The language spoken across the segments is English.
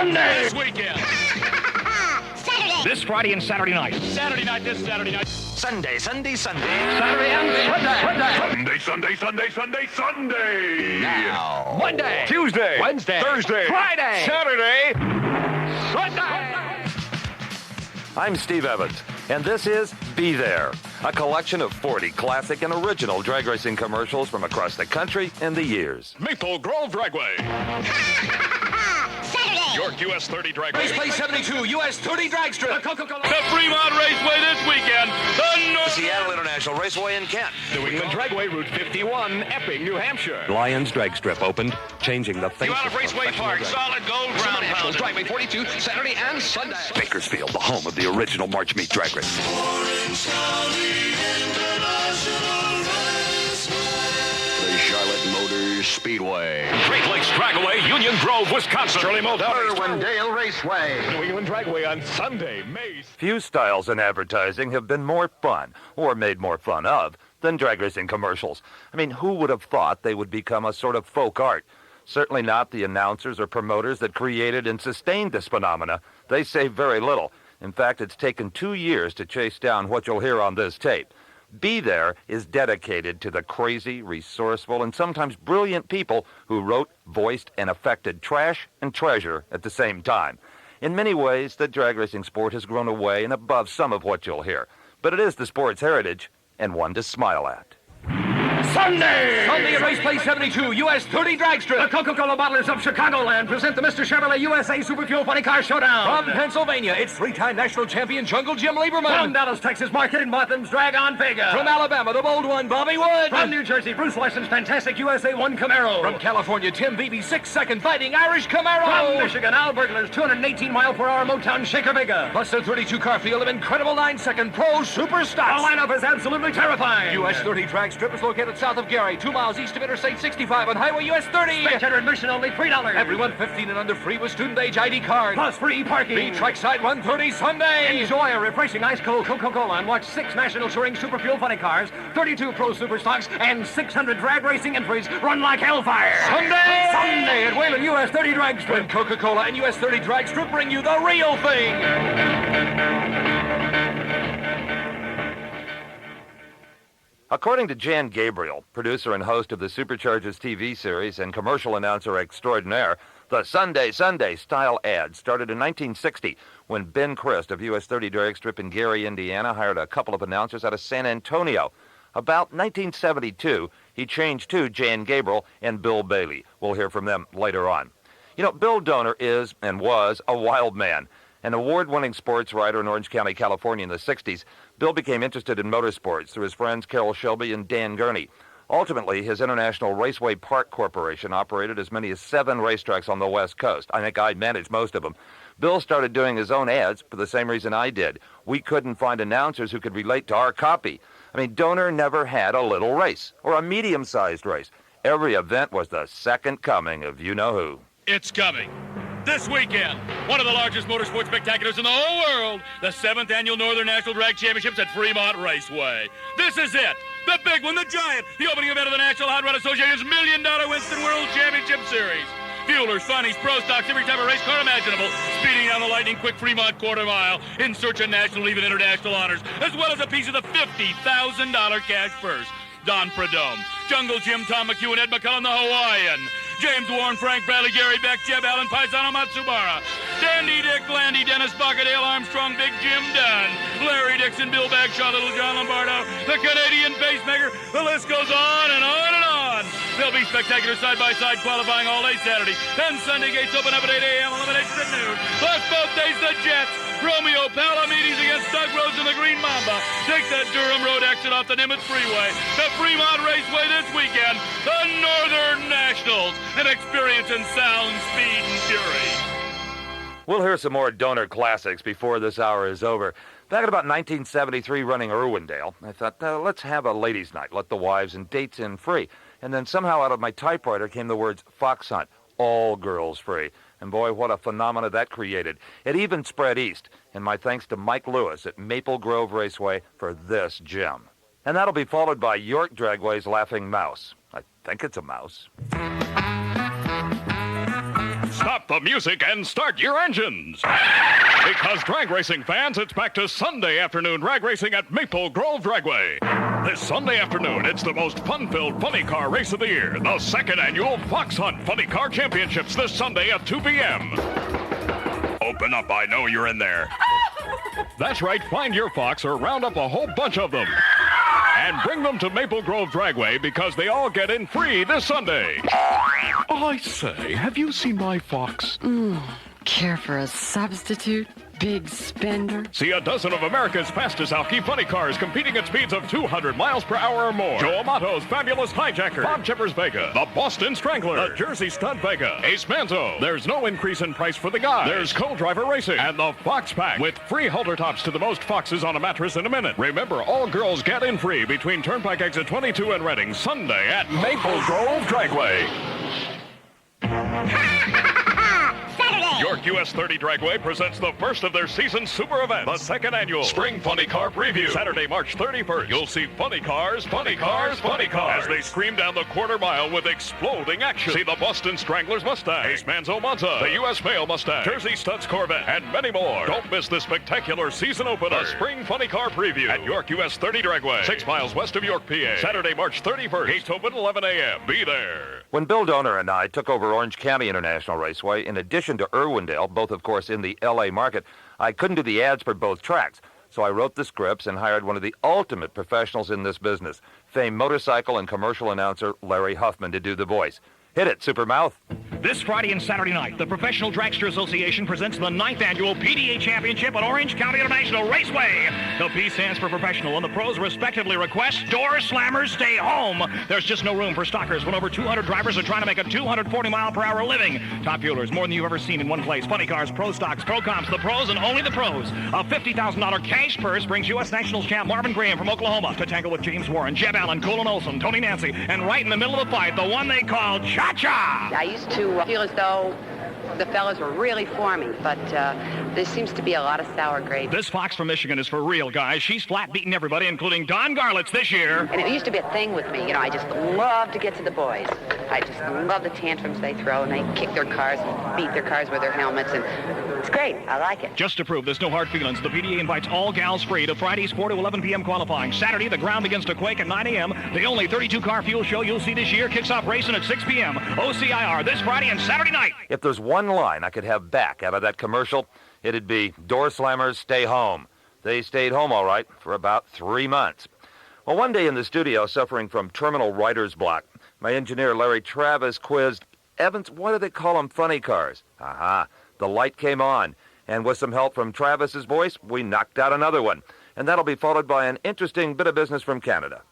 Sunday! This weekend. Saturday! This Friday and Saturday night. Saturday night, this Saturday night. Sunday. Saturday and Sunday. Sunday. Now. Monday. Tuesday. Wednesday. Thursday. Friday. Saturday. Sunday. I'm Steve Evans, and this is Be There, a collection of 40 classic and original drag racing commercials from across the country and the years. Maple Grove Dragway. Saturday! York US 30 Dragway. Race Play 72, US 30 drag strip. The Fremont Raceway this weekend. The North. Seattle International Raceway in Kent. New England Dragway, Route 51, Epping, New Hampshire. Lions Drag Strip opened, changing the face Out of Raceway Park, solid gold ground pound. Dragway 42, Saturday and Sunday. Bakersfield, the home of the original March Meat Drag Race. The Charlotte Motors Speedway. Great Lakes Dragway, Union Grove, Wisconsin. Shirley Muldowney. Irwindale Raceway. New England Dragway on Sunday, May. Few styles in advertising have been more fun, or made more fun of, than drag racing commercials. I mean, who would have thought they would become a sort of folk art? Certainly not the announcers or promoters that created and sustained this phenomena. They say very little. In fact, it's taken 2 years to chase down what you'll hear on this tape. Be There is dedicated to the crazy, resourceful, and sometimes brilliant people who wrote, voiced, and affected trash and treasure at the same time. In many ways, the drag racing sport has grown away and above some of what you'll hear. But it is the sport's heritage, and one to smile at. Sunday! Sunday at Race Play 72, US 30 drag strip. The Coca-Cola bottlers of Chicagoland present the Mr. Chevrolet USA Super Fuel Funny Car Showdown. From Pennsylvania, it's three-time national champion Jungle Jim Lieberman. From Dallas, Texas, Marketed Martins Drag on Vega. From Alabama, the bold one, Bobby Wood. From New Jersey, Bruce Larson's fantastic USA 1 Camaro. From California, Tim Beebe's 6-second fighting Irish Camaro. From Michigan, Al Bergler's 218-mile-per-hour Motown Shaker Vega. Plus a 32-car field of incredible 9-second Pro Super Stocks. The lineup is absolutely terrifying. US 30 drag strip is located south of Gary, 2 miles east of Interstate 65 on Highway US 30. Spectator admission only $3. Everyone 15 and under free with student age ID card. Plus free parking. Be Trackside 130 Sunday. Enjoy a refreshing ice-cold Coca-Cola and watch 6 National Touring Super Fuel Funny Cars, 32 Pro Super Stocks, and 600 drag racing entries run like hellfire. Sunday! Sunday at Wayland US 30 Drag Strip. When Coca-Cola and US 30 drag strip bring you the real thing. According to Jan Gabriel, producer and host of the Superchargers TV series and commercial announcer extraordinaire, the Sunday style ad started in 1960 when Ben Christ of US 30 Drag Strip in Gary, Indiana, hired a couple of announcers out of San Antonio. About 1972, he changed to Jan Gabriel and Bill Bailey. We'll hear from them later on. You know, Bill Donor is and was a wild man. An award-winning sports writer in Orange County, California in the 60s, Bill became interested in motorsports through his friends Carol Shelby and Dan Gurney. Ultimately, his International Raceway Park Corporation operated as many as 7 racetracks on the West Coast. I think I managed most of them. Bill started doing his own ads for the same reason I did. We couldn't find announcers who could relate to our copy. I mean, Donor never had a little race or a medium-sized race. Every event was the second coming of you-know-who. It's coming. This weekend, one of the largest motorsports spectaculars in the whole world, the 7th Annual Northern National Drag Championships at Fremont Raceway. This is it, the big one, the giant, the opening event of the National Hot Rod Association's $1 Million Winston World Championship Series. Fuelers, funnies, pro stocks, every type of race car imaginable, speeding down the lightning quick Fremont quarter mile in search of national, even international honors, as well as a piece of the $50,000 cash purse. Don Prudhomme, Jungle Jim, Tom McHugh, and Ed McCullen, the Hawaiian. James Warren, Frank Bradley, Gary Beck, Jeb Allen, Paisano Matsubara. Dandy Dick, Blandy, Dennis Baca, Dale Armstrong, Big Jim Dunn. Larry Dixon, Bill Bagshaw, Little John Lombardo, the Canadian pacemaker. The list goes on and on and on. There'll be spectacular side-by-side qualifying all day Saturday. Then Sunday gates open up at 8 a.m., eliminations at noon. Plus both days the Jets. Romeo Palamedes against Doug Rose and the Green Mamba. Take that Durham Road exit off the Nimitz Freeway. The Fremont Raceway this weekend. The Northern Nationals. An experience in sound, speed, and fury. We'll hear some more Donor classics before this hour is over. Back in about 1973, running Irwindale, I thought, let's have a ladies' night. Let the wives and dates in free. And then somehow out of my typewriter came the words Fox Hunt, all girls free. And boy, what a phenomena that created. It even spread east. And my thanks to Mike Lewis at Maple Grove Raceway for this gem. And that'll be followed by York Dragway's Laughing Mouse. I think it's a mouse. Stop Stop the music and start your engines. Because drag racing fans, it's back to Sunday afternoon drag racing at Maple Grove Dragway. This Sunday afternoon, it's the most fun-filled funny car race of the year. The second annual Fox Hunt Funny Car Championships this Sunday at 2 p.m. Open up, I know you're in there. That's right, find your fox or round up a whole bunch of them. And bring them to Maple Grove Dragway because they all get in free this Sunday. I say, have you seen my fox? Care for a substitute? Big spender? See a dozen of America's fastest Alki funny cars competing at speeds of 200 miles per hour or more. Joe Amato's Fabulous Hijacker, Bob Chipper's Vega, the Boston Strangler, the Jersey Stud Vega, Ace Manzo. There's no increase in price for the guys. There's co-driver racing and the Fox Pack with free halter tops to the most foxes on a mattress in a minute. Remember, all girls get in free between Turnpike Exit 22 and Reading Sunday at Maple Grove Dragway. York US 30 Dragway presents the first of their season super event, the second annual Spring Funny Car Preview. Saturday, March 31st, you'll see funny cars, funny cars, funny cars, as they scream down the quarter mile with exploding action. See the Boston Strangler's Mustang, Ace Manzo Monza, the US Mail Mustang, Jersey Studs Corvette, and many more. Don't miss this spectacular season opener, the Spring Funny Car Preview at York US 30 Dragway, 6 miles west of York, PA. Saturday, March 31st, gates open 11 a.m. Be there. When Bill Donor and I took over Orange County International Raceway, in addition to Irwindale, both of course in the L.A. market, I couldn't do the ads for both tracks. So I wrote the scripts and hired one of the ultimate professionals in this business, famed motorcycle and commercial announcer Larry Huffman, to do the voice. Hit it, Supermouth. This Friday and Saturday night, the Professional Dragster Association presents the 9th annual PDA Championship at Orange County International Raceway. The P stands for professional, and the pros respectively request door slammers stay home. There's just no room for stalkers when over 200 drivers are trying to make a 240-mile-per-hour living. Top fuelers, more than you've ever seen in one place. Funny cars, pro stocks, pro comps, the pros, and only the pros. A $50,000 cash purse brings U.S. Nationals champ Marvin Graham from Oklahoma to tangle with James Warren, Jeb Allen, Colin Olson, Tony Nancy, and right in the middle of the fight, the one they call Cha-Cha! I used to feel as though the fellas were really for me, but there seems to be a lot of sour grapes. This fox from Michigan is for real, guys. She's flat beating everybody, including Don Garlitz this year. And it used to be a thing with me. You know, I just love to get to the boys. I just love the tantrums they throw, and they kick their cars and beat their cars with their helmets, and it's great. I like it. Just to prove there's no hard feelings, the PDA invites all gals free to Friday's 4 to 11 p.m. qualifying. Saturday, the ground begins to quake at 9 a.m. The only 32-car fuel show you'll see this year kicks off racing at 6 p.m. OCIR this Friday and Saturday night. If there's one line I could have back out of that commercial, it'd be door slammers stay home. They stayed home all right for about 3 months. Well, one day in the studio, suffering from terminal writer's block, my engineer Larry Travis quizzed, Evans, why do they call them funny cars? Aha, the light came on, and with some help from Travis's voice, we knocked out another one. And that'll be followed by an interesting bit of business from Canada.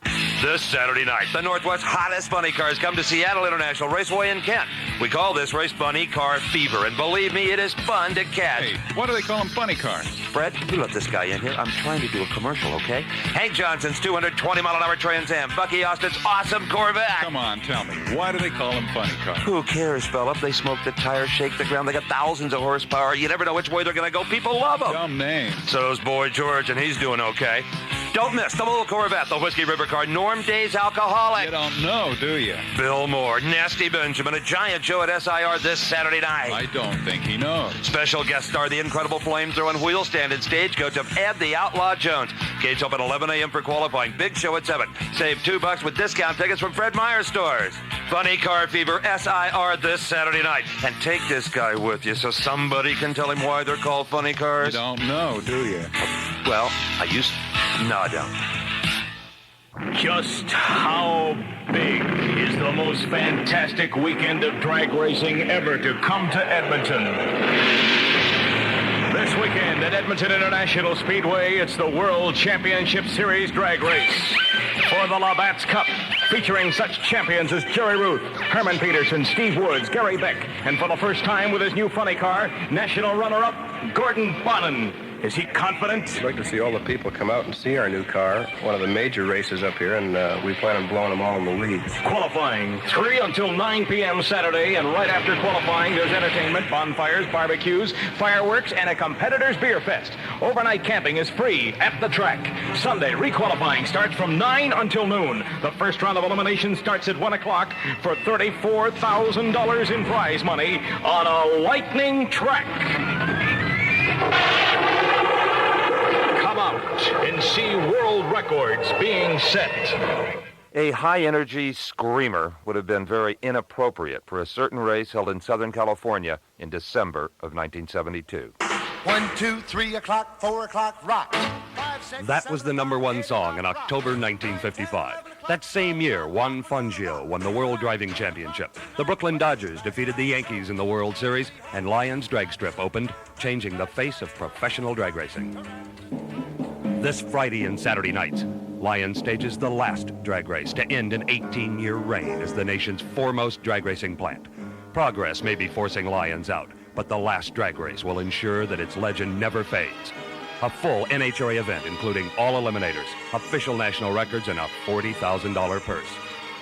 This Saturday night, the Northwest's hottest funny cars come to Seattle International Raceway in Kent. We call this race Funny Car Fever, and believe me, it is fun to catch. Hey, why do they call them funny cars? Fred, you let this guy in here. I'm trying to do a commercial, okay? Hank Johnson's 220-mile-an-hour Trans Am. Bucky Austin's awesome Corvette. Come on, tell me. Why do they call them funny cars? Who cares, Philip? They smoke the tires, shake the ground. They got thousands of horsepower. You never know which way they're going to go. People love them. Dumb name. So's Boy George, and he's doing okay. Don't miss the little Corvette, the Whiskey River car, Norm Day's alcoholic. You don't know, do you? Bill Moore, Nasty Benjamin, a giant show at SIR this Saturday night. I don't think he knows. Special guest star, the incredible flamethrowing wheel stand and stagecoach of Ed the Outlaw Jones. Gates open 11 a.m. for qualifying. Big show at 7. Save $2 with discount tickets from Fred Meyer stores. Funny Car Fever, SIR this Saturday night. And take this guy with you so somebody can tell him why they're called funny cars. You don't know, do you? Well, No, I don't. Just how big is the most fantastic weekend of drag racing ever to come to Edmonton? This weekend at Edmonton International Speedway, it's the World Championship Series drag race for the Labatt's Cup, featuring such champions as Jerry Ruth, Herman Peterson, Steve Woods, Gary Beck, and for the first time with his new funny car, national runner-up Gordon Bonnan. Is he confident? I'd like to see all the people come out and see our new car. One of the major races up here, and we plan on blowing them all in the leads. Qualifying 3 until 9 p.m. Saturday, and right after qualifying, there's entertainment, bonfires, barbecues, fireworks, and a competitor's beer fest. Overnight camping is free at the track. Sunday, requalifying starts from 9 until noon. The first round of elimination starts at 1 o'clock for $34,000 in prize money on a lightning track. Come out and see world records being set. A high-energy screamer would have been very inappropriate for a certain race held in Southern California in December of 1972. 1, 2, 3 o'clock, 4 o'clock, rock. That was the number one song in October 1955. That same year, Juan Fangio won the World Driving Championship. The Brooklyn Dodgers defeated the Yankees in the World Series, and Lions Drag Strip opened, changing the face of professional drag racing. This Friday and Saturday nights, Lions stages the last drag race to end an 18-year reign as the nation's foremost drag racing plant. Progress may be forcing Lions out, but the last drag race will ensure that its legend never fades. A full NHRA event, including all eliminators, official national records, and a $40,000 purse.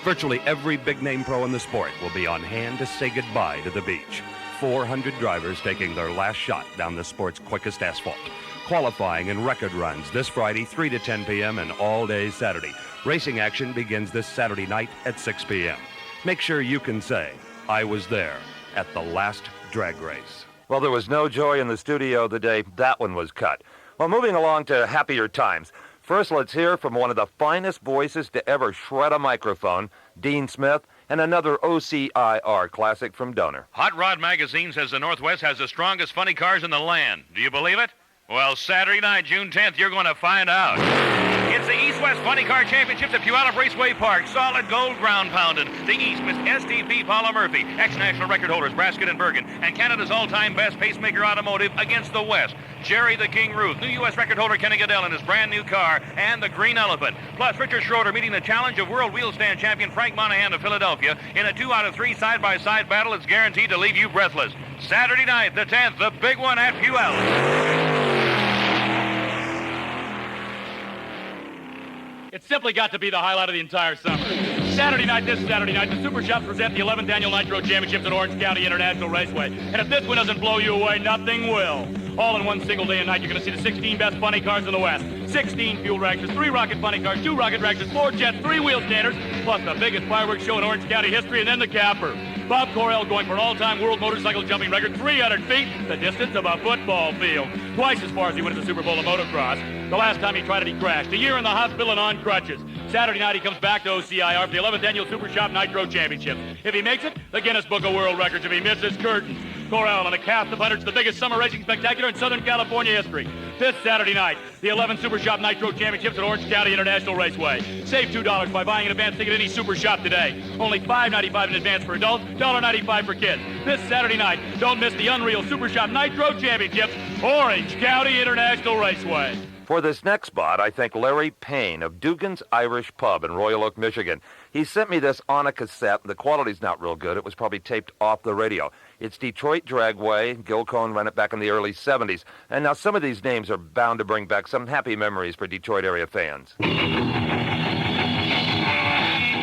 Virtually every big-name pro in the sport will be on hand to say goodbye to the beach. 400 drivers taking their last shot down the sport's quickest asphalt. Qualifying and record runs this Friday, 3 to 10 p.m. and all day Saturday. Racing action begins this Saturday night at 6 p.m. Make sure you can say, I was there at the last drag race. Well, there was no joy in the studio the day that one was cut. Well, moving along to happier times. First, let's hear from one of the finest voices to ever shred a microphone, Dean Smith, and another OCIR classic from Donor. Hot Rod Magazine says the Northwest has the strongest funny cars in the land. Do you believe it? Well, Saturday night, June 10th, you're going to find out. It's the East-West Funny Car Championships at Puyallup Raceway Park. Solid gold ground pounding. The East with STP Paula Murphy, ex-national record holders Brasket and Bergen, and Canada's all-time best pacemaker automotive against the West. Jerry the King Ruth, new U.S. record holder Kenny Goodell in his brand new car, and the Green Elephant. Plus, Richard Schroeder meeting the challenge of world wheel stand champion Frank Monahan of Philadelphia in a 2 out of 3 side-by-side battle that's guaranteed to leave you breathless. Saturday night, the 10th, the big one at Puyallup. It's simply got to be the highlight of the entire summer. Saturday night, this Saturday night, the Super Shops present the 11th Annual Nitro Championships at Orange County International Raceway. And if this one doesn't blow you away, nothing will. All in one single day and night, you're going to see the 16 best funny cars in the West. 16 fuel dragsters, 3 rocket funny cars, 2 rocket dragsters, 4 jets, 3 wheel standers, plus the biggest fireworks show in Orange County history, and then the capper. Bob Correll going for an all-time world motorcycle jumping record, 300 feet, the distance of a football field. Twice as far as he went at the Super Bowl of motocross. The last time he tried it, he crashed. A year in the hospital and on crutches. Saturday night, he comes back to OCIR for the 11th Annual Super Shop Nitro Championship. If he makes it, the Guinness Book of World Records. If he misses, curtains. Corral and a cast of hundreds, the biggest summer racing spectacular in Southern California history. This Saturday night, the 11th Super Shop Nitro Championships at Orange County International Raceway. Save $2 by buying an advance ticket at any Super Shop today. Only $5.95 in advance for adults, $1.95 for kids. This Saturday night, don't miss the unreal Super Shop Nitro Championships, Orange County International Raceway. For this next spot, I thank Larry Payne of Dugan's Irish Pub in Royal Oak, Michigan. He sent me this on a cassette. The quality's not real good. It was probably taped off the radio. It's Detroit Dragway. Gil Cohn ran it back in the early 70s. And now some of these names are bound to bring back some happy memories for Detroit area fans.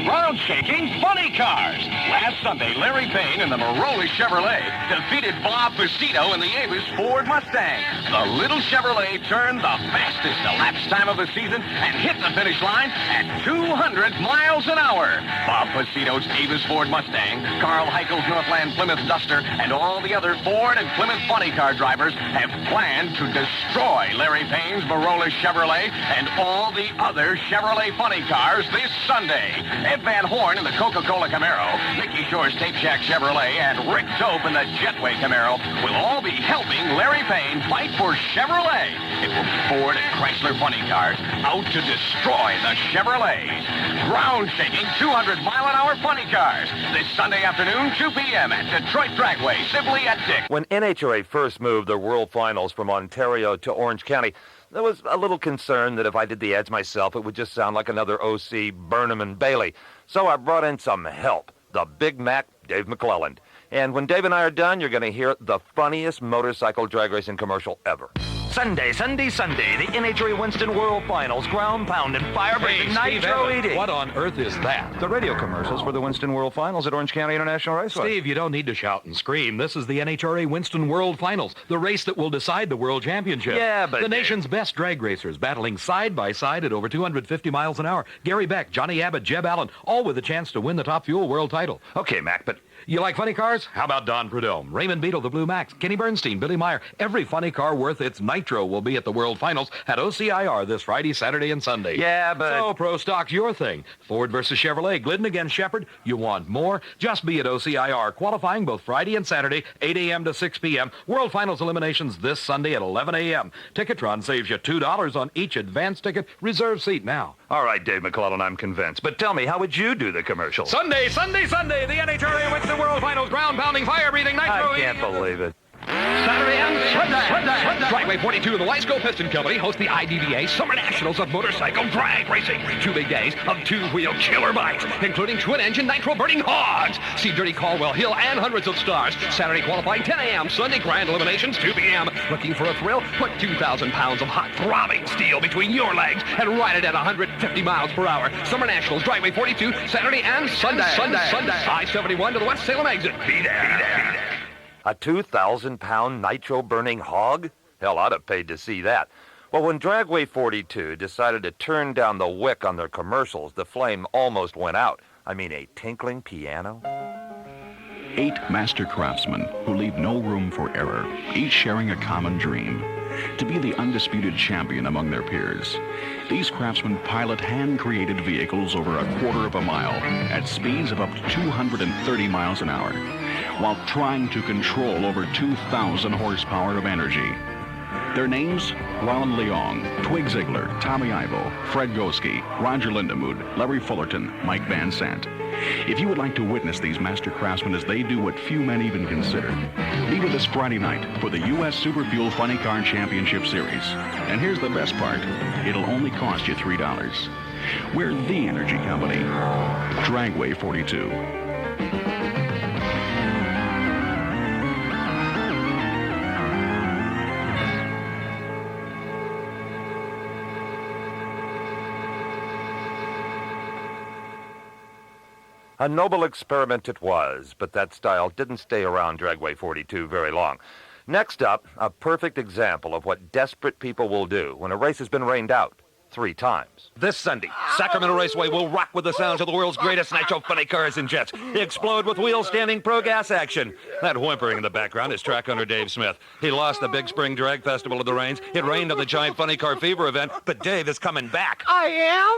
Ground-shaking funny cars. Last Sunday, Larry Payne in the Maroli Chevrolet defeated Bob Pacito in the Avis Ford Mustang. The little Chevrolet turned the fastest elapsed time of the season and hit the finish line at 200 miles an hour. Bob Pacito's Avis Ford Mustang, Carl Heichel's Northland Plymouth Duster, and all the other Ford and Plymouth funny car drivers have planned to destroy Larry Payne's Maroli Chevrolet and all the other Chevrolet funny cars this Sunday. Ed Van Horn in the Coca-Cola Camaro, Mickey Shore's Tape Shack Chevrolet, and Rick Tope in the Jetway Camaro will all be helping Larry Payne fight for Chevrolet. It will be Ford and Chrysler funny cars out to destroy the Chevrolets. Ground-shaking 200-mile-an-hour funny cars this Sunday afternoon, 2 p.m. at Detroit Dragway, simply at Dick. When NHRA first moved their World Finals from Ontario to Orange County, there was a little concern that if I did the ads myself, it would just sound like another OC, Burnham and Bailey. So I brought in some help, the Big Mac, Dave McClelland. And when Dave and I are done, you're going to hear the funniest motorcycle drag racing commercial ever. Sunday, the NHRA Winston World Finals, ground pounding, fire-breathing, nitro eating. What on earth is that? The radio commercials for the Winston World Finals at Orange County International Raceway. Steve, you don't need to shout and scream. This is the NHRA Winston World Finals, the race that will decide the World Championship. Yeah, but... The nation's best drag racers battling side by side at over 250 miles an hour. Gary Beck, Johnny Abbott, Jeb Allen, all with a chance to win the Top Fuel World title. Okay, Mac, but... You like funny cars? How about Don Prudhomme, Raymond Beetle, the Blue Max, Kenny Bernstein, Billy Meyer? Every funny car worth its nitro will be at the World Finals at OCIR this Friday, Saturday, and Sunday. Yeah, but... So, Pro Stock's your thing. Ford versus Chevrolet, Glidden against Shepard. You want more? Just be at OCIR, qualifying both Friday and Saturday, 8 a.m. to 6 p.m. World Finals eliminations this Sunday at 11 a.m. Ticketron saves you $2 on each advance ticket. Reserve seat now. All right, Dave McClellan, I'm convinced. But tell me, how would you do the commercial? Sunday, the NHRA Winston World Finals, ground-pounding, fire-breathing, nitro. I can't believe it. Saturday and Sunday. Dragway 42, the Wisco Piston Company, hosts the IDVA Summer Nationals of Motorcycle Drag Racing. 2 big days of two-wheel killer bikes, including twin-engine nitro-burning hogs. See Dirty Caldwell Hill and hundreds of stars. Saturday qualifying 10 a.m. Sunday grand eliminations 2 p.m. Looking for a thrill? Put 2,000 pounds of hot throbbing steel between your legs and ride it at 150 miles per hour. Summer Nationals, Dragway 42, Saturday and Sunday. I-71 to the West Salem exit. Be there. A 2,000-pound nitro-burning hog? Hell, I'd have paid to see that. Well, when Dragway 42 decided to turn down the wick on their commercials, the flame almost went out. I mean, a tinkling piano? 8 master craftsmen who leave no room for error, each sharing a common dream: to be the undisputed champion among their peers. These craftsmen pilot hand-created vehicles over a quarter of a mile at speeds of up to 230 miles an hour, while trying to control over 2,000 horsepower of energy. Their names: Ron Leong, Twig Ziegler, Tommy Ivo, Fred Goski, Roger Lindemood, Larry Fullerton, Mike Van Sant. If you would like to witness these master craftsmen as they do what few men even consider, be with us Friday night for the U.S. Super Fuel Funny Car Championship Series. And here's the best part: it'll only cost you $3. We're the energy company. Dragway 42. A noble experiment it was, but that style didn't stay around Dragway 42 very long. Next up, a perfect example of what desperate people will do when a race has been rained out 3 times. This Sunday, Sacramento Raceway will rock with the sounds of the world's greatest nitro funny cars and jets. Explode with wheel-standing pro-gas action. That whimpering in the background is track owner Dave Smith. He lost the Big Spring Drag Festival of the Rains. It rained on the giant Funny Car Fever event, but Dave is coming back. I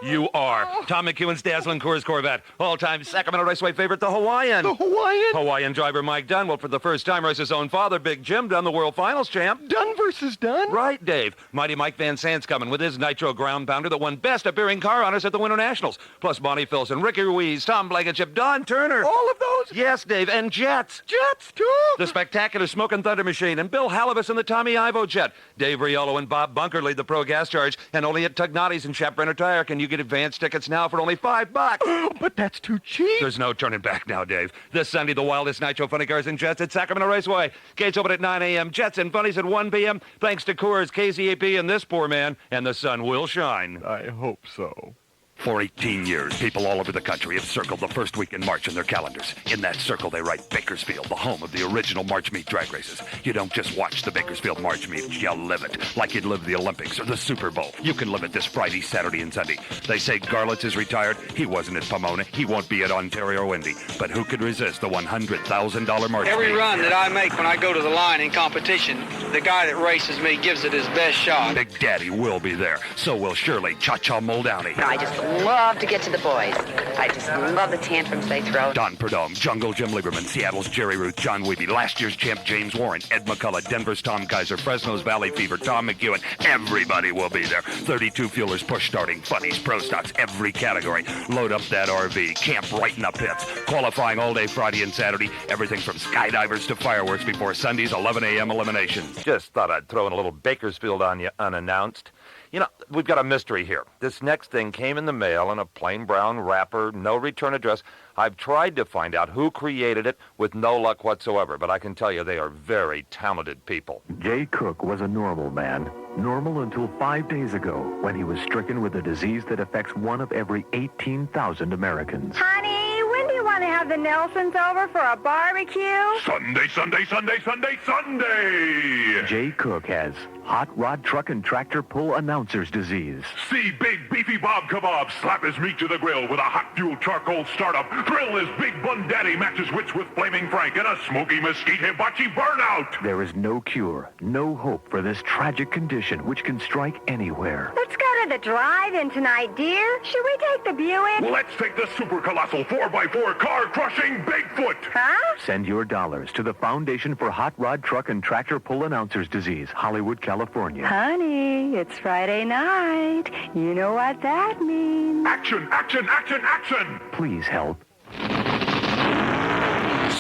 am? You are. Tom McEwen's dazzling Coors Corvette. All-time Sacramento Raceway favorite, the Hawaiian. The Hawaiian? Hawaiian driver Mike Dunn will for the first time race his own father, Big Jim Dunn, the World Finals champ. Dunn versus Dunn? Right, Dave. Mighty Mike Van Sant's coming with his nitro ground pounder that won Best Appearing Car honors at the Winter Nationals. Plus Bonnie Filson, Ricky Ruiz, Tom Blankenship, Don Turner. All of those? Yes, Dave, and jets. Jets, too? The spectacular Smokin' Thunder Machine and Bill Halibus in the Tommy Ivo jet. Dave Riolo and Bob Bunker lead the pro gas charge, and only at Tugnotti's and Chaparral Tire can you get advance tickets now for only $5. But that's too cheap. There's no turning back now, Dave. This Sunday, the wildest nitro funny cars and jets at Sacramento Raceway. Gates open at 9 a.m. Jets and funnies at 1 p.m. Thanks to Coors, KZAP, and this poor man, and the sun will shine. I hope so. For 18 years, people all over the country have circled the first week in March in their calendars. In that circle, they write Bakersfield, the home of the original March Meat drag races. You don't just watch the Bakersfield March Meat, you live it. Like you'd live the Olympics or the Super Bowl. You can live it this Friday, Saturday, and Sunday. They say Garlitz is retired. He wasn't at Pomona. He won't be at Ontario or Indy. But who could resist the $100,000 March Every Meat? run that I make when I go to the line in competition, the guy that races me gives it his best shot. Big Daddy will be there. So will Shirley Cha-Cha Muldowney. I just love to get to the boys. I just love the tantrums they throw. Don Prudhomme, Jungle Jim Lieberman, Seattle's Jerry Ruth, John Weeby, last year's champ James Warren, Ed McCullough, Denver's Tom Kaiser, Fresno's Valley Fever, Tom McEwen. Everybody will be there. 32 fuelers, push starting, funnies, pro stocks, every category. Load up that RV, camp right in the pits. Qualifying all day Friday and Saturday. Everything from skydivers to fireworks before Sunday's 11 a.m. eliminations. Just thought I'd throw in a little Bakersfield on you unannounced. You know, we've got a mystery here. This next thing came in the mail in a plain brown wrapper, no return address. I've tried to find out who created it with no luck whatsoever, but I can tell you they are very talented people. Jay Cook was a normal man. Normal until 5 days ago, when he was stricken with a disease that affects 1 of every 18,000 Americans. Honey, when do you want to have the Nelsons over for a barbecue? Sunday, Sunday, Sunday, Sunday, Sunday! Jay Cook has hot rod truck and tractor pull announcer's disease. See big beefy Bob Kebab slap his meat to the grill with a hot fuel charcoal startup. Grill his big Bun Daddy matches wits with Flaming Frank and a smoky mesquite hibachi burnout. There is no cure, no hope for this tragic condition which can strike anywhere. Let's go to the drive-in tonight, dear. Should we take the Buick? Let's take the super colossal 4x4 car-crushing Bigfoot. Huh? Send your dollars to the Foundation for Hot Rod Truck and Tractor Pull Announcer's Disease, Hollywood, California. Honey, it's Friday night. You know what that means. Action, action, action, action! Please help.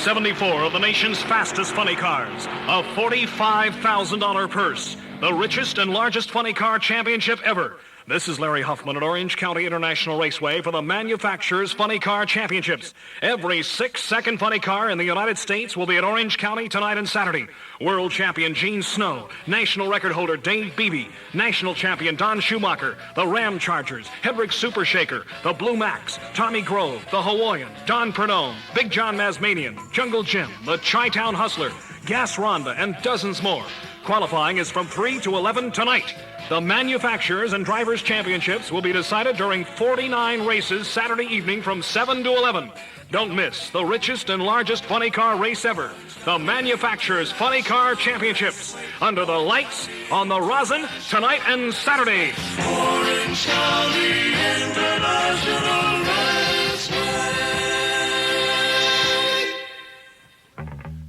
74 of the nation's fastest funny cars. A $45,000 purse. The richest and largest funny car championship ever. This is Larry Huffman at Orange County International Raceway for the Manufacturers Funny Car Championships. Every 6-second funny car in the United States will be at Orange County tonight and Saturday. World champion Gene Snow, national record holder Dave Beebe, national champion Don Schumacher, the Ram Chargers, Hedrick Super Shaker, the Blue Max, Tommy Grove, the Hawaiian, Don Pernome, Big John Masmanian, Jungle Jim, the Chi-Town Hustler, Gas Ronda, and dozens more. Qualifying is from 3 to 11 tonight. The Manufacturers and Drivers Championships will be decided during 49 races Saturday evening from 7 to 11. Don't miss the richest and largest funny car race ever. The Manufacturers Funny Car Championships. Under the lights, on the rosin, tonight and Saturday. Orange County International Raceway.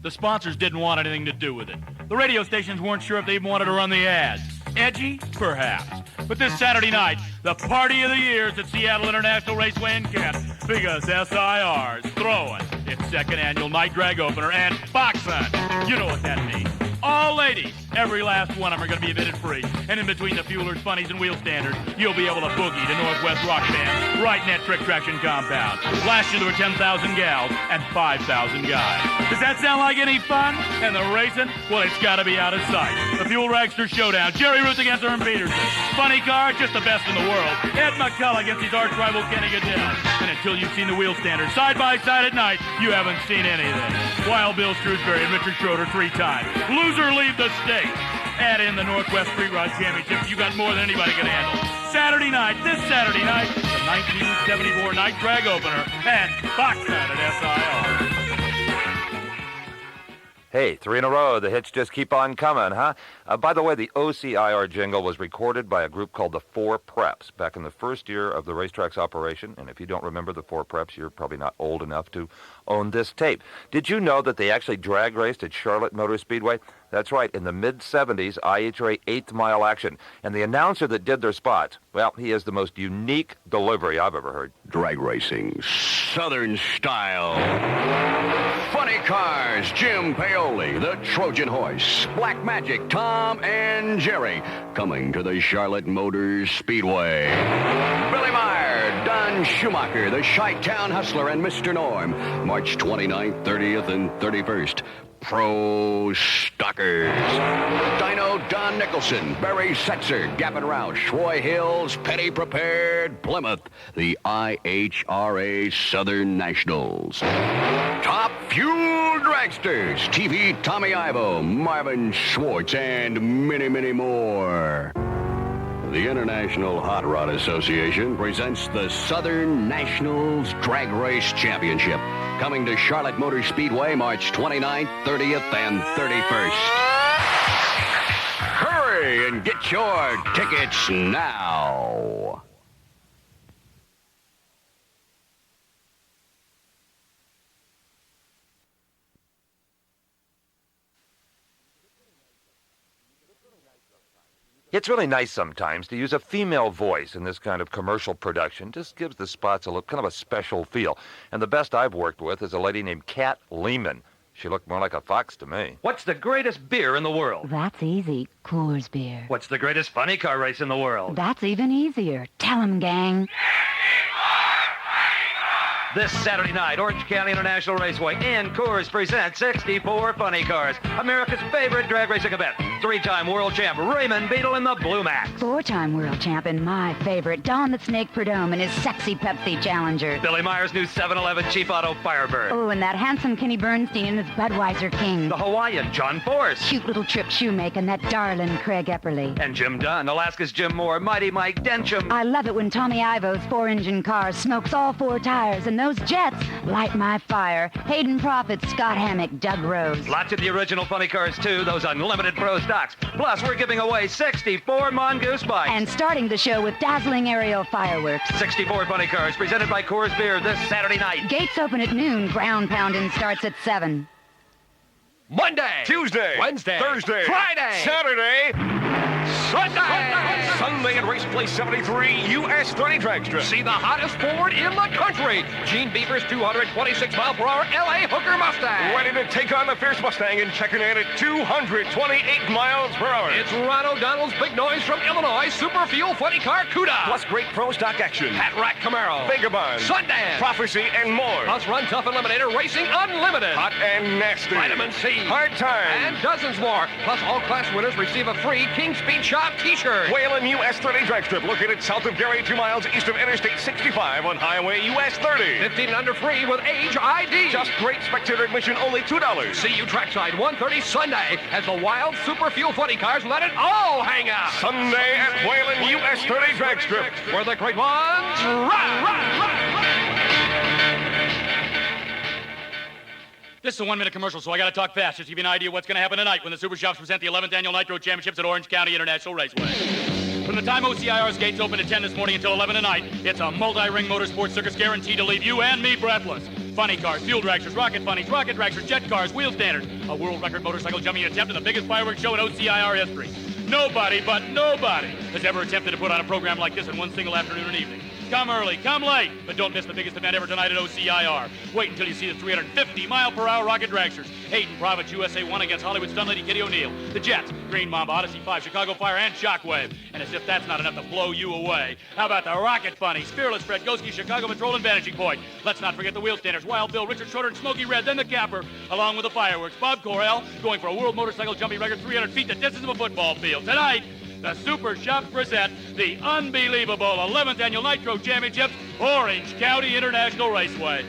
The sponsors didn't want anything to do with it. The radio stations weren't sure if they even wanted to run the ads. Edgy? Perhaps. But this Saturday night, the party of the year is at Seattle International Raceway in Kent because SIR's throwing its second annual night drag opener and boxing. You know what that means. All ladies, every last one of them are going to be admitted free. And in between the fuelers, funnies, and wheel standards, you'll be able to boogie to Northwest Rock Band right in that Trick Traction compound. Last year there were 10,000 gals and 5,000 guys. Does that sound like any fun? And the racing? Well, it's got to be out of sight. The Fuel Ragster Showdown. Jerry Ruth against Erm Peterson. Funny car, just the best in the world. Ed McCullough against his arch rival Kenny Goodell. And until you've seen the wheel standards side by side at night, you haven't seen anything. Wild Bill Shrewsbury and Richard Schroeder 3 times. Loser leave the state. Add in the Northwest Street Rod Championship. You got more than anybody can handle. This Saturday night, the 1974 night drag opener and boxing at SIR. Hey, 3 in a row. The hits just keep on coming, huh? By the way, the OCIR jingle was recorded by a group called the Four Preps back in the first year of the racetrack's operation. And if you don't remember the Four Preps, you're probably not old enough to own this tape. Did you know that they actually drag raced at Charlotte Motor Speedway? That's right, in the mid-'70s IHRA 8th Mile action. And the announcer that did their spots, well, he has the most unique delivery I've ever heard. Drag racing, Southern style. Funny cars, Jim Paoli, the Trojan Horse, Black Magic, Tom and Jerry, coming to the Charlotte Motor Speedway. Billy Meyer, Don Schumacher, the Chi-Town Hustler, and Mr. Norm, March 29th, 30th, and 31st. Pro Stockers. Dino Don Nicholson, Barry Setzer, Gavin Roush, Roy Hills, Petty Prepared, Plymouth, the IHRA Southern Nationals. Top Fuel Dragsters, TV Tommy Ivo, Marvin Schwartz, and many, many more. The International Hot Rod Association presents the Southern Nationals Drag Race Championship, coming to Charlotte Motor Speedway March 29th, 30th, and 31st. Hurry and get your tickets now. It's really nice sometimes to use a female voice in this kind of commercial production. Just gives the spots a look, kind of a special feel. And the best I've worked with is a lady named Kat Lehman. She looked more like a fox to me. What's the greatest beer in the world? That's easy. Coors beer. What's the greatest funny car race in the world? That's even easier. Tell 'em, gang. This Saturday night, Orange County International Raceway and Coors present 64 Funny Cars, America's favorite drag racing event. 3-time world champ Raymond Beadle in the Blue Max. 4-time world champion, my favorite, Don the Snake Prudhomme and his sexy Pepsi Challenger. Billy Meyer's new 711 Chief Auto Firebird. Oh, and that handsome Kenny Bernstein and his Budweiser King. The Hawaiian John Force. Cute little Trip Shoemaker and that darling Craig Epperly. And Jim Dunn, Alaska's Jim Moore, Mighty Mike Dencham. I love it when Tommy Ivo's 4-engine car smokes all 4 tires, and those jets light my fire. Hayden Prophet, Scott Hammock, Doug Rose. Lots of the original Funny Cars, too, those unlimited pro stocks. Plus, we're giving away 64 Mongoose bikes. And starting the show with dazzling aerial fireworks. 64 Funny Cars, presented by Coors Beer this Saturday night. Gates open at noon. Ground pounding starts at 7. Monday, Tuesday, Wednesday, Thursday, Friday, Saturday, Sunday at Race Place 73 US 30 Dragster. See the hottest Ford in the country. Gene Beaver's 226-mile-per-hour LA Hooker Mustang. Ready to take on the fierce Mustang and checking in at 228 miles per hour. It's Ron O'Donnell's Big Noise from Illinois Super Fuel Funny Car CUDA. Plus great pro stock action. Pat Rack Camaro. Vagabond. Sundance. Prophecy and more. Plus Run Tough Eliminator Racing Unlimited. Hot and nasty. Vitamin C. Hard time. And dozens more. Plus all class winners receive a free King Speed Shop t-shirt. Whalen US 30 drag strip located south of Gary, 2 miles east of Interstate 65 on Highway US 30. 15 and under free with age ID. Just great spectator admission, only $2. See you trackside 1:30 Sunday as the wild Super Fuel Funny Cars let it all hang out. Sunday at Whalen US 30 drag strip, where the great ones run. This is a 1-minute commercial, so I gotta talk fast just to give you an idea of what's gonna happen tonight when the Super Shops present the 11th Annual Nitro Championships at Orange County International Raceway. From the time OCIR's gates open at 10 this morning until 11 tonight, it's a multi-ring motorsports circus guaranteed to leave you and me breathless. Funny cars, fuel dragsters, rocket bunnies, rocket dragsters, jet cars, wheel standers, a world record motorcycle jumping attempt in the biggest fireworks show in OCIR history. Nobody has ever attempted to put on a program like this in one single afternoon and evening. Come early, come late, but don't miss the biggest event ever tonight at OCIR. Wait until you see the 350-mile-per-hour rocket dragsters. Hayden Province USA 1 against Hollywood Stun Lady Kitty O'Neill. The Jets, Green Mamba, Odyssey 5, Chicago Fire, and Shockwave. And as if that's not enough to blow you away, how about the Rocket Bunnies, Fearless Fred, Goski, Chicago Patrol, and Vanishing Point? Let's not forget the Wheel Standers, Wild Bill, Richard Schroeder, and Smokey Red, then the Capper, along with the fireworks. Bob Correll going for a world motorcycle jumping record 300 feet, the distance of a football field. Tonight, the Super Shops present the unbelievable 11th Annual Nitro Championships, Orange County International Raceway.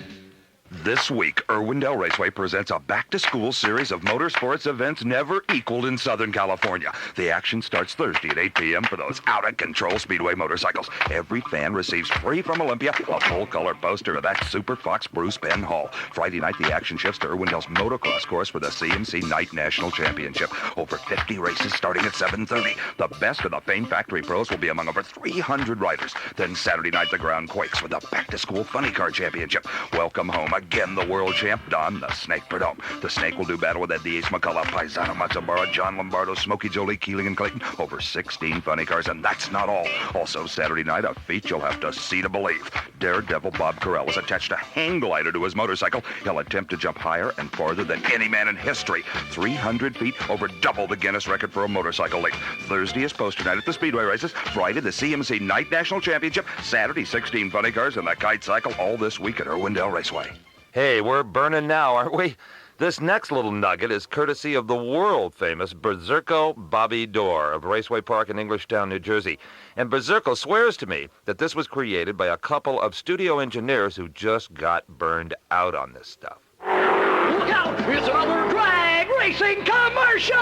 This week, Irwindale Raceway presents a back-to-school series of motorsports events never equaled in Southern California. The action starts Thursday at 8 p.m. for those out-of-control speedway motorcycles. Every fan receives free from Olympia a full-color poster of that Super Fox Bruce Penn Hall. Friday night, the action shifts to Irwindale's motocross course for the CMC Night National Championship. Over 50 races starting at 7:30. The best of the Fame Factory pros will be among over 300 riders. Then Saturday night, the ground quakes with the back-to-school Funny Car Championship. Welcome home again, the world champ, Don the Snake Prudhomme. The Snake will do battle with Ed Diaz, McCullough, Paisano, Matsubara, John Lombardo, Smokey Jolie, Keeling, and Clayton. Over 16 funny cars, and that's not all. Also Saturday night, a feat you'll have to see to believe. Daredevil Bob Correll is attached a hang glider to his motorcycle. He'll attempt to jump higher and farther than any man in history. 300 feet, over double the Guinness record for a motorcycle leap. Thursday is poster night at the Speedway races. Friday, the CMC Night National Championship. Saturday, 16 funny cars and the kite cycle, all this week at Irwindale Raceway. Hey, we're burning now, aren't we? This next little nugget is courtesy of the world-famous Berserko Bobby Dorr of Raceway Park in Englishtown, New Jersey. And Berserko swears to me that this was created by a couple of studio engineers who just got burned out on this stuff. Look out! It's another drag racing commercial!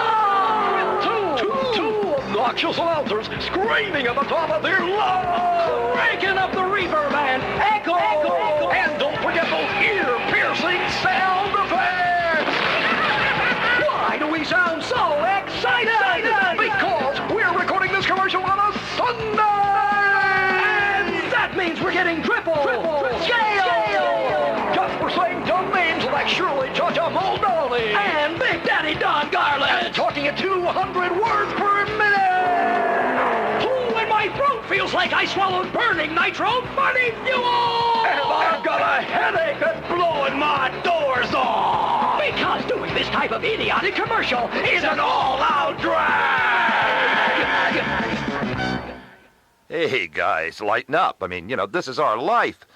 Two obnoxious announcers screaming at the top of their lungs, cranking up the reverb and echo. And don't forget those ear-piercing sound effects! Why do we sound so excited? Because we're recording this commercial on a Sunday! And that means we're getting triple scale! Just for saying dumb names like Shirley Cha-Cha Muldowney and Big Daddy Don Garland, and talking at 200 words per minute! Oh, and my throat feels like I swallowed burning nitro funny fuel! And I've got a headache that's blowing my doors off! Because doing type of idiotic commercial is an all-out drag! Hey, guys, lighten up. I mean, this is our life.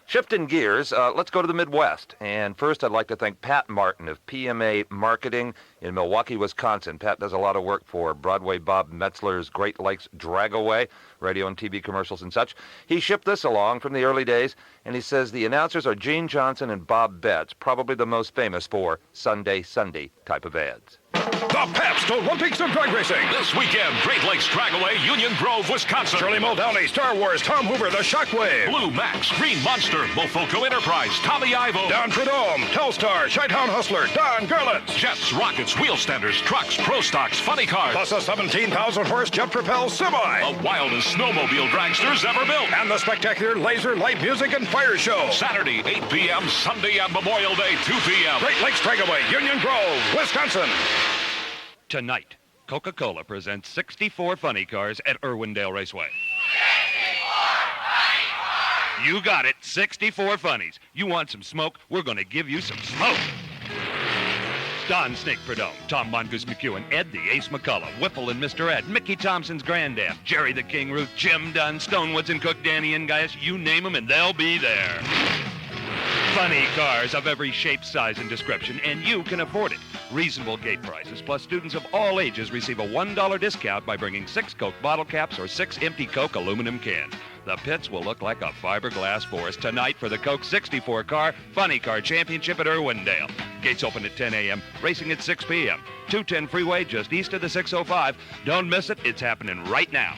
Shifting gears, let's go to the Midwest. And first, I'd like to thank Pat Martin of PMA Marketing in Milwaukee, Wisconsin. Pat does a lot of work for Broadway Bob Metzler's Great Lakes Dragaway, radio and TV commercials and such. He shipped this along from the early days, and he says the announcers are Gene Johnson and Bob Betts, probably the most famous for Sunday type of ads. The Pabst Olympics of Drag Racing. This weekend, Great Lakes Dragaway, Union Grove, Wisconsin. Shirley Muldowney, Star Wars, Tom Hoover, The Shockwave. Blue Max, Green Monster, Mofoco Enterprise, Tommy Ivo. Don Prudhomme, Telstar, Chi-Town Hustler, Don Gerlitz. Jets, Rockets, Wheel Standers, Trucks, Pro Stocks, Funny Cars. Plus a 17,000-horse jet-propelled semi. The wildest snowmobile dragsters ever built. And the spectacular laser, light music, and fire show. Saturday, 8 p.m., Sunday and Memorial Day, 2 p.m. Great Lakes Dragaway, Union Grove, Wisconsin. Tonight, Coca-Cola presents 64 funny cars at Irwindale Raceway. 64 You got it, 64 funnies. You want some smoke? We're going to give you some smoke. Don Snake Prudhomme, Tom Mongoose McEwen, Ed the Ace McCullough, Whipple and Mr. Ed, Mickey Thompson's Granddad, Jerry the King Ruth, Jim Dunn, Stonewoods and Cook, Danny and Gaius, you name them and they'll be there. Funny cars of every shape, size, and description, and you can afford it. Reasonable gate prices, plus students of all ages receive a $1 discount by bringing 6 Coke bottle caps or 6 empty Coke aluminum cans. The pits will look like a fiberglass forest tonight for the Coke 64 Car Funny Car Championship at Irwindale. Gates open at 10 a.m., racing at 6 p.m. 210 freeway just east of the 605. Don't miss it. It's happening right now.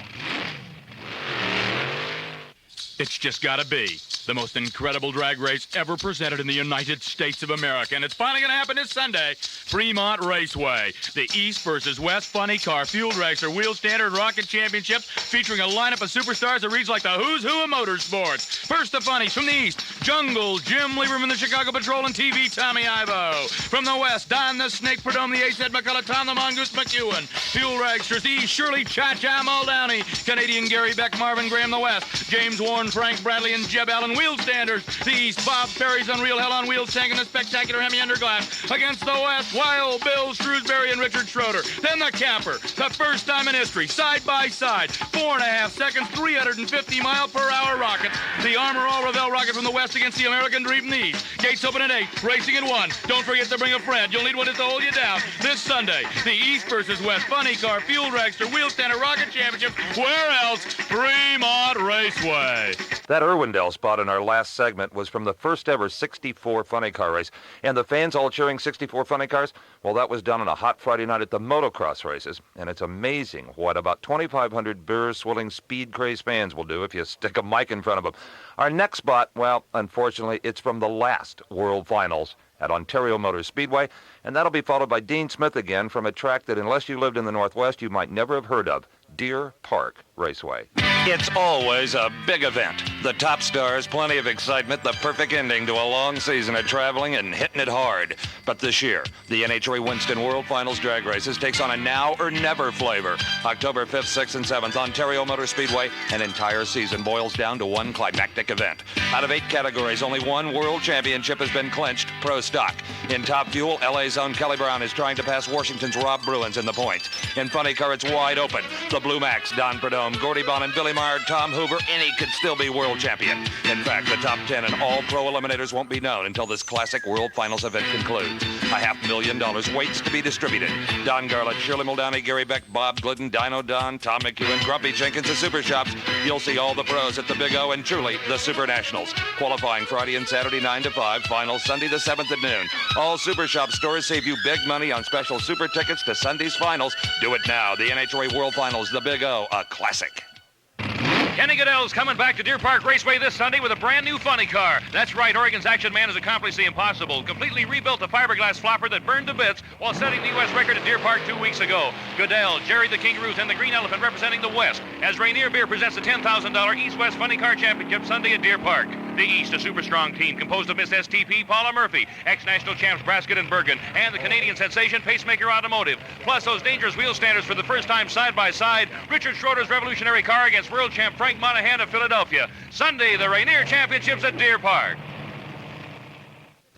It's just gotta be the most incredible drag race ever presented in the United States of America. And it's finally gonna happen this Sunday. Fremont Raceway. The East versus West Funny Car Fuel Dragster Wheel Standard Rocket Championships featuring a lineup of superstars that reads like the who's who of motorsports. First the funnies from the East, Jungle, Jim Lieberman, the Chicago Patrol, and TV Tommy Ivo. From the West, Don the Snake Prudhomme, the Ace Ed McCullough, Tom the Mongoose McEwen. Fuel Dragsters, the East, Shirley Cha-Cha Muldowney, Canadian Gary Beck, Marvin Graham, the West, James Warren, Frank Bradley, and Jeb Allen. Wheel Standards, the East, Bob Perry's Unreal Hell on Wheels tank and the spectacular Hemi Underglass. Against the West, Wild Bill Shrewsbury and Richard Schroeder. Then the Capper, the first time in history, side by side, 4.5 seconds, 350-mile-per-hour rockets. The Armor All Revell rocket from the West against the American Dream from the East. Gates open at 8, racing at 1. Don't forget to bring a friend. You'll need one to hold you down. This Sunday, the East versus West Funny Car Fuel Dragster Wheel Standard Rocket Championship. Where else? Fremont Raceway. That Irwindale spot in our last segment was from the first ever 64 funny car race. And the fans all cheering 64 funny cars? Well, that was done on a hot Friday night at the motocross races. And it's amazing what about 2,500 beer-swilling, speed-crazed fans will do if you stick a mic in front of them. Our next spot, well, unfortunately, it's from the last World Finals at Ontario Motor Speedway. And that'll be followed by Dean Smith again from a track that, unless you lived in the Northwest, you might never have heard of, Deer Park Raceway. It's always a big event. The top stars, plenty of excitement, the perfect ending to a long season of traveling and hitting it hard. But this year, the NHRA Winston World Finals Drag Races takes on a now or never flavor. October 5th, 6th, and 7th, Ontario Motor Speedway, an entire season boils down to one climactic event. Out of 8 categories, only one world championship has been clinched, Pro Stock. In Top Fuel, LA's own Kelly Brown is trying to pass Washington's Rob Bruins in the points. In Funny Car, it's wide open. The Blue Max, Don Prudhomme, Gordy Bond, and Billy Meyer, Tom Hoover, any could still be world champion. In fact, the top 10 and all pro eliminators won't be known until this classic World Finals event concludes. $500,000 waits to be distributed. Don Garlett, Shirley Muldowney, Gary Beck, Bob Glidden, Dino Don, Tom McEwen, Grumpy Jenkins, the Super Shops. You'll see all the pros at the Big O and truly the Super Nationals. Qualifying Friday and Saturday 9 to 5, finals Sunday the 7th at noon. All Super Shop stores save you big money on special super tickets to Sunday's finals. Do it now. The NHRA World Finals, the Big O, a classic. Kenny Goodell's coming back to Deer Park Raceway this Sunday with a brand new funny car. That's right, Oregon's Action Man has accomplished the impossible. Completely rebuilt the fiberglass flopper that burned to bits while setting the U.S. record at Deer Park 2 weeks ago. Goodell, Jerry the King Ruth, and the Green Elephant representing the West as Rainier Beer presents the $10,000 East-West Funny Car Championship Sunday at Deer Park. The East, a super strong team composed of Miss STP, Paula Murphy, ex-national champs Brasket and Bergen, and the Canadian sensation Pacemaker Automotive. Plus those dangerous wheel standards for the first time side by side. Richard Schroeder's revolutionary car against world champ Frank Monahan of Philadelphia. Sunday, the Rainier Championships at Deer Park.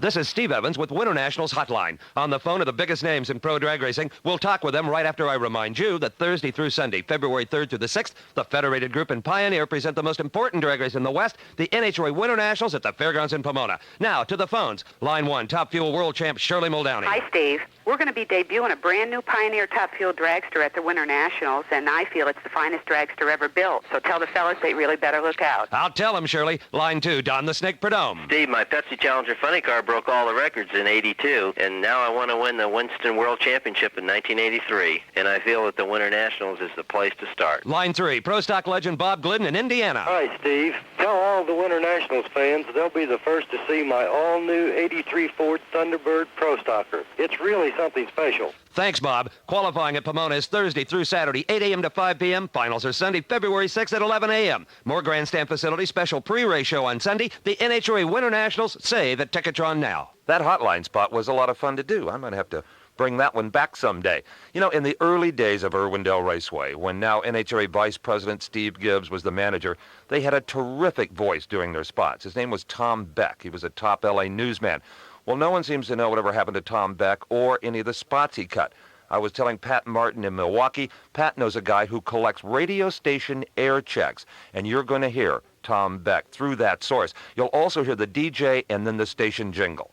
This is Steve Evans with Winter Nationals Hotline. On the phone are the biggest names in pro drag racing. We'll talk with them right after I remind you that Thursday through Sunday, February 3rd through the 6th, the Federated Group and Pioneer present the most important drag race in the West, the NHRA Winter Nationals at the Fairgrounds in Pomona. Now, to the phones. Line 1, Top Fuel World Champ Shirley Muldowney. Hi, Steve. We're going to be debuting a brand new Pioneer Top Fuel dragster at the Winter Nationals, and I feel it's the finest dragster ever built. So tell the fellas they really better look out. I'll tell them, Shirley. Line 2, Don the Snake Perdome. Steve, my Pepsi Challenger funny car broke all the records in '82, and now I want to win the Winston World Championship in 1983, and I feel that the Winter Nationals is the place to start. Line 3, Pro Stock legend Bob Glidden in Indiana. Hi, Steve. Tell all the Winter Nationals fans they'll be the first to see my all-new '83 Ford Thunderbird Pro Stocker. It's really something special. Thanks, Bob. Qualifying at Pomona is Thursday through Saturday, 8 a.m. to 5 p.m. Finals are Sunday, February 6th at 11 a.m. More grandstand facility, special pre-race show on Sunday. The NHRA Winter Nationals save at Ticketron now. That hotline spot was a lot of fun to do. I might have to bring that one back someday. You know, in the early days of Irwindale Raceway, when now NHRA Vice President Steve Gibbs was the manager, they had a terrific voice doing their spots. His name was Tom Beck. He was a top L.A. newsman. Well, no one seems to know whatever happened to Tom Beck or any of the spots he cut. I was telling Pat Martin in Milwaukee, Pat knows a guy who collects radio station air checks, and you're going to hear Tom Beck through that source. You'll also hear the DJ and then the station jingle.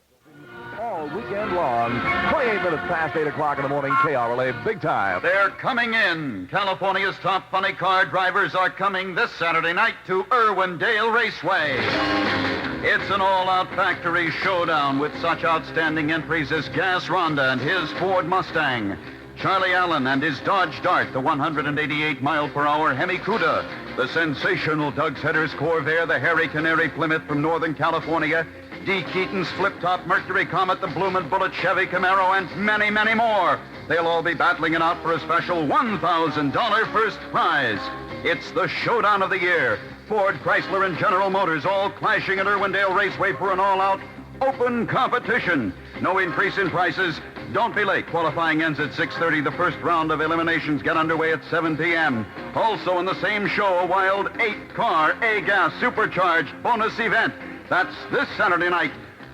All weekend long, 28 minutes past 8 o'clock in the morning, KRLA, big time. They're coming in. California's top funny car drivers are coming this Saturday night to Irwindale Raceway. It's an all-out factory showdown with such outstanding entries as Gas Ronda and his Ford Mustang, Charlie Allen and his Dodge Dart, the 188-mile-per-hour Hemi Cuda, the sensational Doug's Headers Corvair, the Harry Canary Plymouth from Northern California, D. Keaton's Flip-Top Mercury Comet, the Bloomin' Bullet Chevy Camaro, and many, many more. They'll all be battling it out for a special $1,000 first prize. It's the showdown of the year. Ford, Chrysler, and General Motors all clashing at Irwindale Raceway for an all-out open competition. No increase in prices. Don't be late. Qualifying ends at 6:30. The first round of eliminations get underway at 7 p.m. Also in the same show, a wild 8-car A-Gas supercharged bonus event. That's this Saturday night,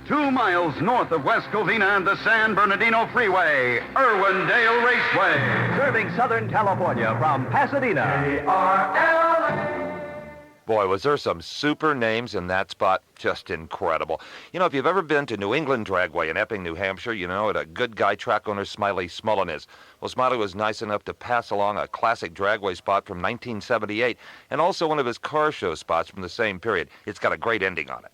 2 miles north of West Covina and the San Bernardino Freeway, Irwindale Raceway. Serving Southern California from Pasadena. KRLA. Boy, was there some super names in that spot. Just incredible. You know, if you've ever been to New England Dragway in Epping, New Hampshire, you know what a good guy track owner Smiley Smullen is. Well, Smiley was nice enough to pass along a classic Dragway spot from 1978 and also one of his car show spots from the same period. It's got a great ending on it.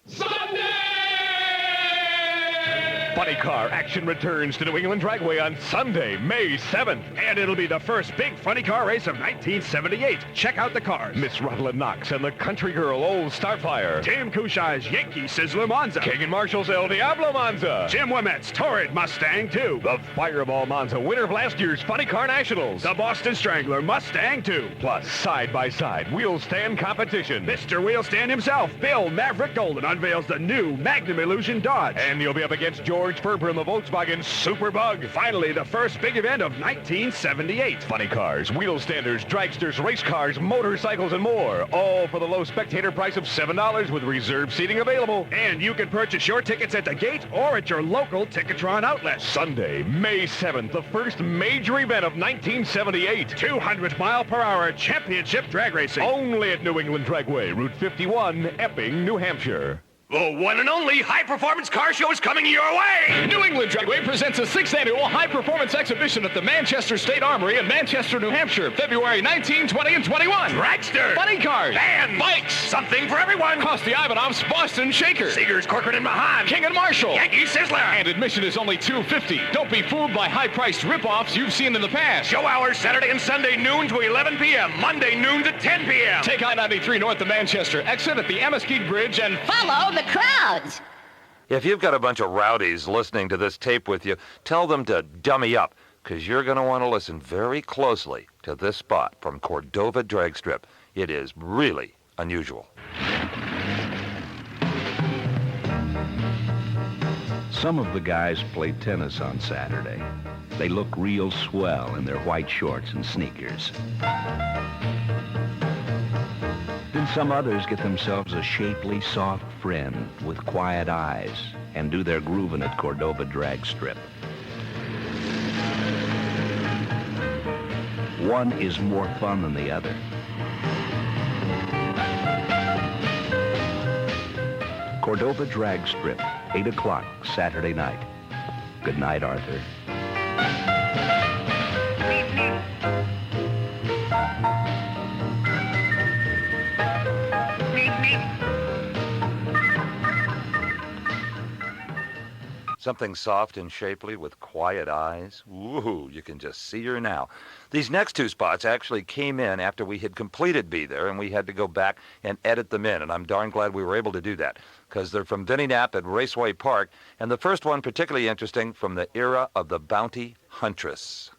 Funny car action returns to New England Dragway on Sunday, May 7th. And it'll be the first big funny car race of 1978. Check out the cars. Miss Rutland Knox and the Country Girl Old Starfire. Tim Cushai's Yankee Sizzler Monza. King and Marshall's El Diablo Monza. Jim Wimet's Torrid Mustang 2. The Fireball Monza, winner of last year's Funny Car Nationals. The Boston Strangler Mustang 2. Plus, side-by-side wheel stand competition. Mr. Wheel Stand himself, Bill Maverick Golden, unveils the new Magnum Illusion Dodge. And you'll be up against George Ferber in the Volkswagen Superbug. Finally, the first big event of 1978. Funny cars, wheel standers, dragsters, race cars, motorcycles, and more. All for the low spectator price of $7 with reserved seating available. And you can purchase your tickets at the gate or at your local Ticketron outlet. Sunday, May 7th, the first major event of 1978. 200-mile-per-hour championship drag racing. Only at New England Dragway, Route 51, Epping, New Hampshire. The one and only high-performance car show is coming your way! New England Dragway presents a 6th annual high-performance exhibition at the Manchester State Armory in Manchester, New Hampshire, February 19, 20, and 21. Dragster! Funny cars! Bands! Bikes! Something for everyone! Kosti Ivanov's Boston Shaker! Seegers, Corcoran, and Mahan! King and Marshall! Yankee Sizzler! And admission is only $2.50. Don't be fooled by high-priced rip-offs you've seen in the past. Show hours Saturday and Sunday noon to 11 p.m. Monday noon to 10 p.m. Take I-93 north of Manchester. Exit at the Ameskeet Bridge and follow the crowds. If you've got a bunch of rowdies listening to this tape with you, tell them to dummy up, because you're going to want to listen very closely to this spot from Cordova Drag Strip. It is really unusual. Some of the guys play tennis on Saturday. They look real swell in their white shorts and sneakers. Then some others get themselves a shapely, soft friend with quiet eyes and do their grooving at Cordova Drag Strip. One is more fun than the other. Cordova Drag Strip, 8 o'clock Saturday night. Good night, Arthur. Something soft and shapely with quiet eyes. Ooh, you can just see her now. These next two spots actually came in after we had completed Be There, and we had to go back and edit them in, and I'm darn glad we were able to do that, because they're from Vinnie Knapp at Raceway Park, and the first one particularly interesting from the era of the Bounty Huntress.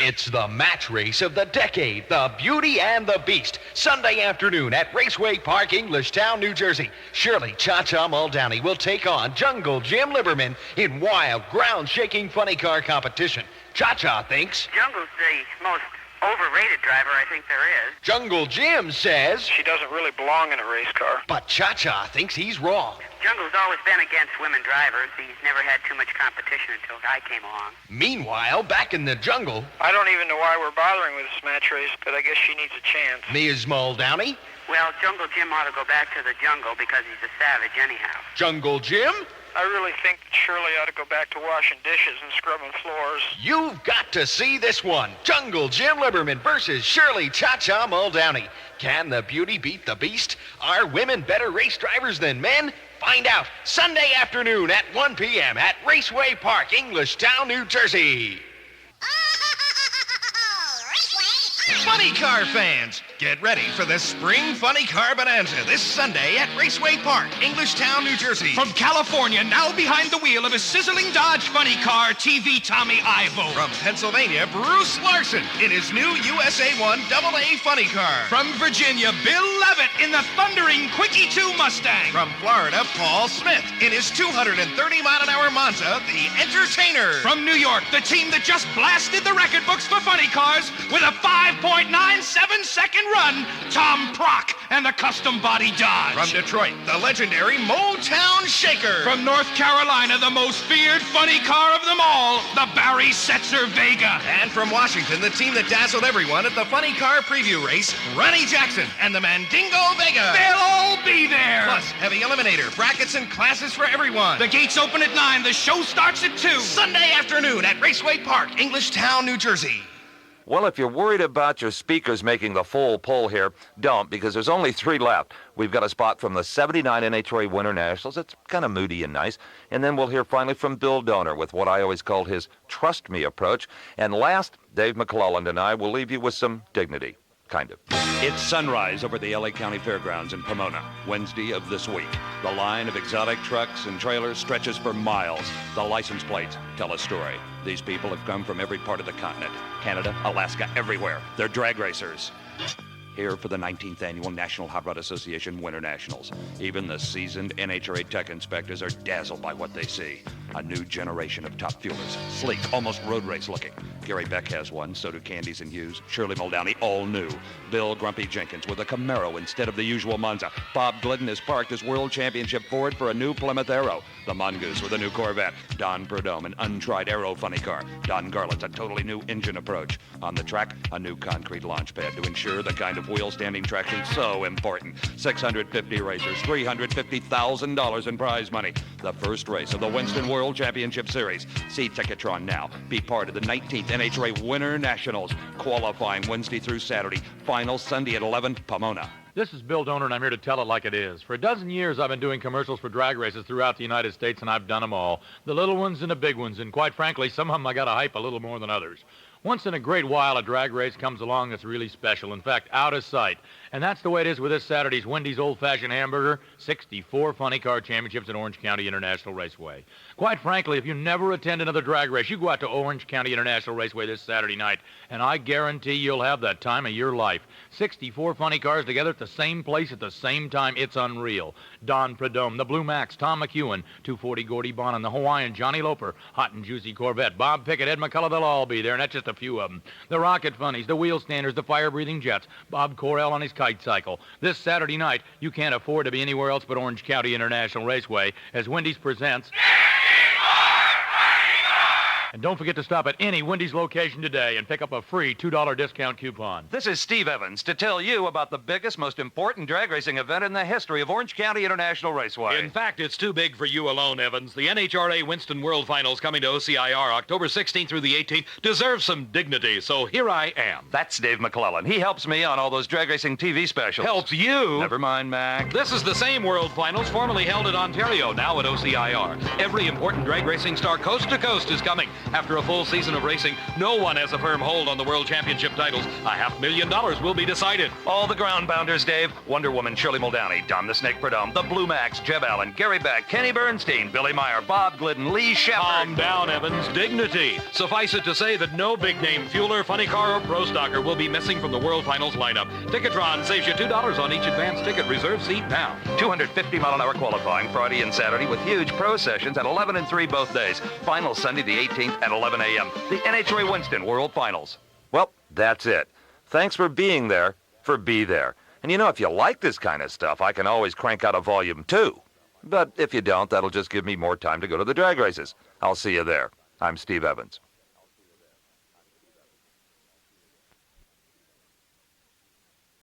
It's the match race of the decade, the Beauty and the Beast. Sunday afternoon at Raceway Park, Englishtown, New Jersey. Shirley Cha-Cha Muldowney will take on Jungle Jim Lieberman in wild, ground-shaking funny car competition. Cha-Cha thinks Jungle's the most overrated driver I think there is. Jungle Jim says She doesn't really belong in a race car. But Cha-Cha thinks he's wrong. Jungle's always been against women drivers. He's never had too much competition until I came along. Meanwhile, back in the jungle, I don't even know why we're bothering with this match race, but I guess she needs a chance. Ms. Muldowney, Well, Jungle Jim ought to go back to the jungle because he's a savage anyhow. Jungle Jim, I really think Shirley ought to go back to washing dishes and scrubbing floors. you've got to see this one. Jungle Jim Lieberman versus Shirley Cha-Cha Muldowney. Can the Beauty beat the Beast? Are women better race drivers than men? Find out Sunday afternoon at 1 p.m. at Raceway Park, Englishtown, New Jersey. Funny car fans, get ready for the Spring Funny Car Bonanza this Sunday at Raceway Park, Englishtown, New Jersey. From California, now behind the wheel of a sizzling Dodge funny car, TV Tommy Ivo. From Pennsylvania, Bruce Larson in his new USA-1 AA funny car. From Virginia, Bill Levitt in the thundering Quickie 2 Mustang. From Florida, Paul Smith in his 230-mile-an-hour Monza, the Entertainer. From New York, the team that just blasted the record books for funny cars with a 5.97-second run, Tom Prock and the Custom Body Dodge. From Detroit, the legendary Motown Shaker. From North Carolina, the most feared funny car of them all, the Barry Setzer Vega. And from Washington, the team that dazzled everyone at the funny car preview race, Ronnie Jackson and the Mandingo Vega. They'll all be there. Plus, heavy eliminator, brackets, and classes for everyone. The gates open at 9. The show starts at 2. Sunday afternoon at Raceway Park, Englishtown, New Jersey. Well, if you're worried about your speakers making the full pull here, don't, because there's only 3 left. We've got a spot from the 79 NHRA Winter Nationals. It's kind of moody and nice. And then we'll hear finally from Bill Donor with what I always called his trust me approach. And last, Dave McClelland and I will leave you with some dignity. Kind of. It's sunrise over the LA County Fairgrounds in Pomona, Wednesday of this week. The line of exotic trucks and trailers stretches for miles. The license plates tell a story. These people have come from every part of the continent. Canada, Alaska, everywhere. They're drag racers. Here for the 19th Annual National Hot Rod Association Winter Nationals. Even the seasoned NHRA tech inspectors are dazzled by what they see. A new generation of top fuelers. Sleek, almost road race looking. Gary Beck has one, so do Candies and Hughes. Shirley Muldowney, all new. Bill Grumpy Jenkins with a Camaro instead of the usual Monza. Bob Glidden has parked his World Championship Ford for a new Plymouth Arrow. The Mongoose with a new Corvette. Don Prudhomme, an untried Aero funny car. Don Garlett's a totally new engine approach. On the track, a new concrete launch pad to ensure the kind of wheel-standing traction so important. 650 racers, $350,000 in prize money. The first race of the Winston World Championship Series. See Ticketron now. Be part of the 19th NHRA Winter Nationals. Qualifying Wednesday through Saturday. Final Sunday at 11, Pomona. This is Bill Donor, and I'm here to tell it like it is. For a dozen years, I've been doing commercials for drag races throughout the United States, and I've done them all. The little ones and the big ones, and quite frankly, some of them I got to hype a little more than others. Once in a great while, a drag race comes along that's really special. In fact, out of sight. And that's the way it is with this Saturday's Wendy's Old Fashioned Hamburger, 64 Funny Car Championships at Orange County International Raceway. Quite frankly, if you never attend another drag race, you go out to Orange County International Raceway this Saturday night, and I guarantee you'll have the time of your life. 64 funny cars together at the same place at the same time. It's unreal. Don Prudhomme, the Blue Max, Tom McEwen, 240 Gordy Bonham, the Hawaiian, Johnny Loper, Hot and Juicy Corvette, Bob Pickett, Ed McCullough, they'll all be there, and that's just a few of them. The Rocket Funnies, the Wheel Standers, the Fire-Breathing Jets, Bob Corell on his kite cycle. This Saturday night, you can't afford to be anywhere else but Orange County International Raceway as Wendy's presents... And don't forget to stop at any Wendy's location today and pick up a free $2 discount coupon. This is Steve Evans to tell you about the biggest, most important drag racing event in the history of Orange County International Raceway. In fact, it's too big for you alone, Evans. The NHRA Winston World Finals coming to OCIR October 16th through the 18th deserve some dignity, so here I am. That's Dave McClellan. He helps me on all those drag racing TV specials. Helps you? Never mind, Mac. This is the same World Finals formerly held at Ontario, now at OCIR. Every important drag racing star coast to coast is coming. After a full season of racing, no one has a firm hold on the World Championship titles. $500,000 will be decided. All the ground bounders, Dave. Wonder Woman, Shirley Muldowney, Dom the Snake Prudhomme, the Blue Max, Jeb Allen, Gary Beck, Kenny Bernstein, Billy Meyer, Bob Glidden, Lee Shepard. Calm down, Evans. Dignity. Suffice it to say that no big-name fueler, funny car, or pro stocker will be missing from the World Finals lineup. Ticketron saves you $2 on each advance ticket. Reserve seat now. 250-mile-an-hour qualifying Friday and Saturday with huge pro sessions at 11 and 3 both days. Final Sunday the 18th at 11 a.m. The NHRA Winston World Finals. Well, that's it. Thanks for being there, for Be There. And you know, if you like this kind of stuff, I can always crank out a volume 2. But if you don't, that'll just give me more time to go to the drag races. I'll see you there. I'm Steve Evans.